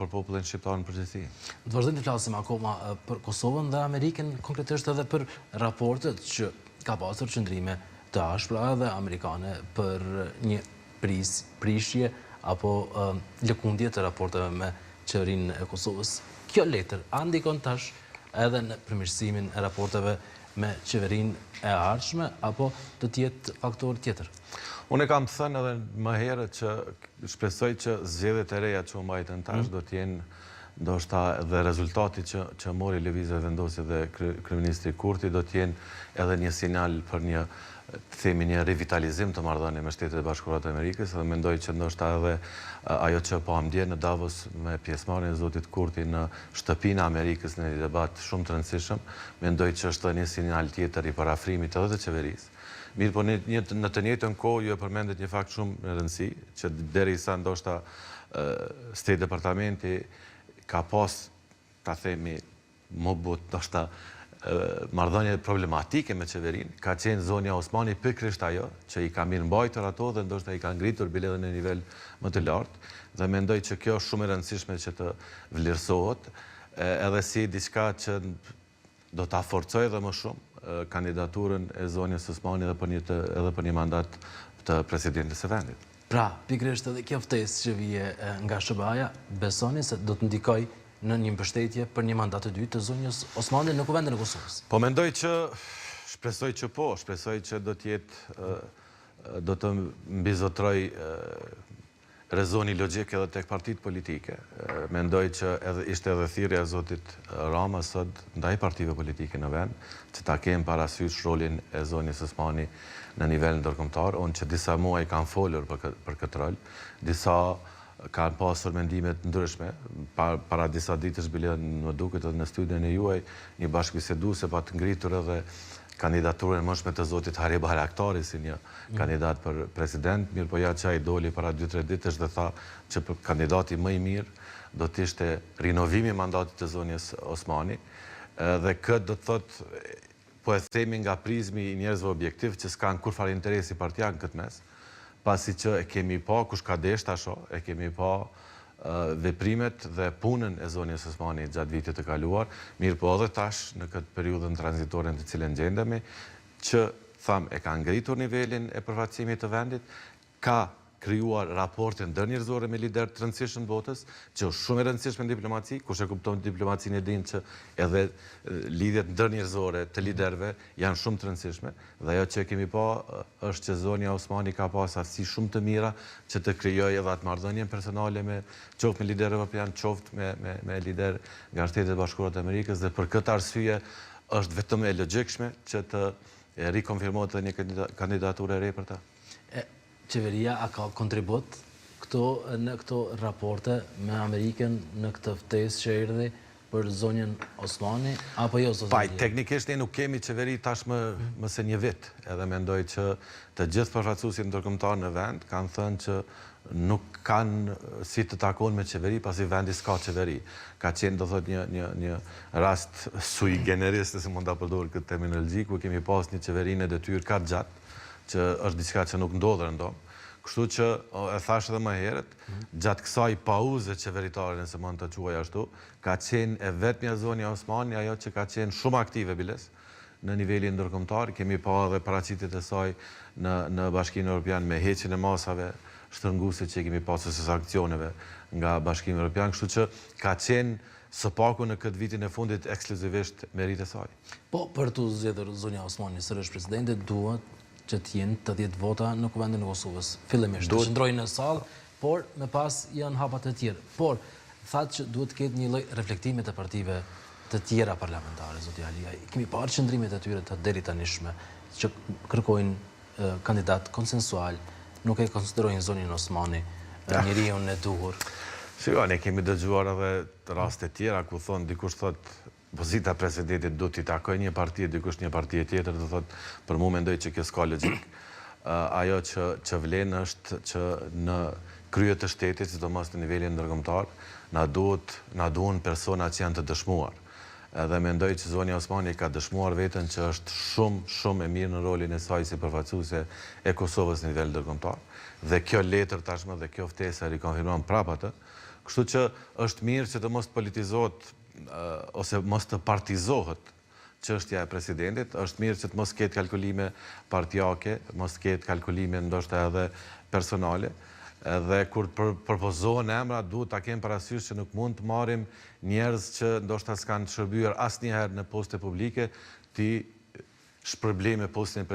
për popullin shqiptar në përgjithësi. Të vazhdojmë të flasim akoma për Kosovën dhe Amerikën, konkretisht edhe për raportet që ka pasur qëndrime të ashpra dhe amerikane për një prishje apo lëkundje të raporteve me qeverinë e Kosovës. Kjo letër a ndikon tash edhe në përmirësimin e raporteve me qeverinë e ardhshme apo do të jetë faktor tjetër? Unë kam të thënë edhe më herët që shpresoj që zgjedhjet e reja që u mbajtën tash do të jenë ndoshta dhe rezultati që mori lëvizja e vendosje dhe kryeministri Kurti do të jenë edhe një sinjal për një një revitalizim të marrëdhënieve me Shtetet e Bashkuara të Amerikës, dhe mendoj që ndoshta edhe ajo që po ndje në Davos me pjesëmarrjen e zotit Kurti në shtëpinë e Amerikës në një debat shumë të rëndësishëm, mendoj që është një sinjal tjetër i parafrimit edhe të qeverisë. Mirë, po në të njëjtën kohë ju e përmendet një fakt shumë në rëndësi, që derisa ndoshta State Departamenti ka pas, ta themi, më but ndoshta marrëdhënie problematike me qeverinë, ka qenë zonja Osmani pikërisht ajo që i ka mirëmbajtur ato dhe ndoshta i ka ngritur biledhën në nivel më të lartë, dhe mendoj që kjo është shumë e rëndësishme që të vlerësohet, edhe si diçka që do ta forcojë edhe më shumë kandidaturën e zonjës Osmani edhe për një mandat të presidentës së vendit. Pra, pikërisht edhe kjo ftesë që vije nga SBA-ja, besoni se do të ndikojë në një mbështetje për një mandat të dytë të zonjës Osmani në kuvendin e Kosovës? Po mendoj që, shpresoj që po, shpresoj që do të mbizotroj rezoni logjik edhe tek partitë politike. Mendoj që ishte edhe thirrja e zotit Rama sot ndaj partive politike në vend, që ta kemë parasysh rolin e zonjës Osmani në nivel ndërkombëtar. Unë që disa muaj kanë folur për këtë rol, disa kanë pasur mendimet ndryshme. Para disa ditësh bile më duket edhe në studion e juaj një bashkëbiseduese pa të ngritur edhe kandidaturën mëshme të zotit Hari Bayraktari si një kandidat për president, mirë po ja që ai doli para 2-3 ditësh dhe tha që kandidati më i mirë do të ishte rinovimi i mandatit të zonjës Osmani, dhe këtë do të thotë, po e themi nga prizmi i njerëzve objektiv që s'kan kurfar interesi partian këtë mes, pasi që e kemi pa kush ka desh tasho, e kemi pa veprimet dhe punën e zonjës Osmani gjatë vitit të kaluar, mirë po edhe tash në këtë periudhën tranzitore në të cilën gjendemi, që e ka ngritur nivelin e përfaqësimit të vendit, ka krijuar raporte ndërnjerëzore me lider të rëndësishëm botës, që është shumë e rëndësishme në diplomaci, kush e kupton diplomacinë e din që edhe lidhjet ndërnjerëzore të liderëve janë shumë të rëndësishme, dhe ajo që kemi pa është që zonja Osmani ka pas aftësi shumë të mira që të krijojë edhe atë marrëdhënien personale qoftë me liderë evropian, qoftë me lider nga Shtetet e Bashkuara të Amerikës, dhe për këtë arsye është vetëm e logjikshme që të rikonfirmohet edhe një kandidaturë e re për ta. Qeveria a ka kontribut në këto raporte me Amerikën në këtë ftesë që erdhi për zonjën Osmani, apo jo? Teknikisht ne nuk kemi qeveri tash më se një vit, edhe mendoj që të gjithë përfaqësuesit ndërkombëtar në vend kanë thënë që nuk kanë si të takojnë me qeveri pasi vendi s'ka qeveri. Ka qenë, do thotë, një rast sui generis, se mund ta përdor këtë terminologji, ku kemi pas një qeverinë e detyrë ka gjatë, që është diçka që nuk ndodh rëndom. Kështu që, e thash edhe më herët, gjatë kësaj pauze qeveritare, nëse mund të quaj ashtu, ka qenë e vetmja zonja Osmani ajo që ka qenë shumë aktive biles në nivelin ndërkombëtar. Kemi pa edhe paraqitjet e saj në Bashkimin Evropian me heqjen e masave shtrënguese që kemi pasur së sanksioneve nga Bashkimi Evropian, kështu që ka qenë së paku në këtë vitin e fundit ekskluzivisht merit e saj. Po, për të zgjedhur zonja Osmani sërish presidente, duhet që t'jenë 80 vota në kuvendin e Kosovës. Fillimisht, të qëndrojnë në sallë, por me pas janë hapat e tjerë. Por, thatë që duhet të ketë një lloj reflektimit të partive të tjera parlamentare, zoti Alia. Kemi parë qëndrimet e tyre të deri tanishme, që kërkojnë kandidat konsensual, nuk e konsiderojnë zonjën Osmani njeriu e duhur. Ne kemi dëgjuar edhe raste tjera ku thonë dikush thotë pozita presidentit do t'i takoj një parti, dikush një parti tjetër, do thotë, për mu mendoj që kjo s'ka logjik. Ajo që vlen është që në krye të shtetit, sidomos në nivelin ndërkombëtar, na duhen persona që janë të dëshmuar. Dhe mendoj që zonja Osmani ka dëshmuar veten që është shumë e mirë në rolin e saj si përfaqësuese e Kosovës në nivel ndërkombëtar. Dhe kjo letër tashmë dhe kjo ftesë rikonfirmon prapë atë. Kështu që është mirë që të mos politizohet ose mos të partizohet çështja e presidentit, është mirë që të mos ketë kalkulime partijake, mos ketë kalkulime ndoshta edhe personale, edhe kur propozohen emra, duhet ta kemi parasysh që nuk mund të marrim njerëz që ndoshta s'kanë shërbyer asnjëherë në poste publike, ti shpërblej me postin e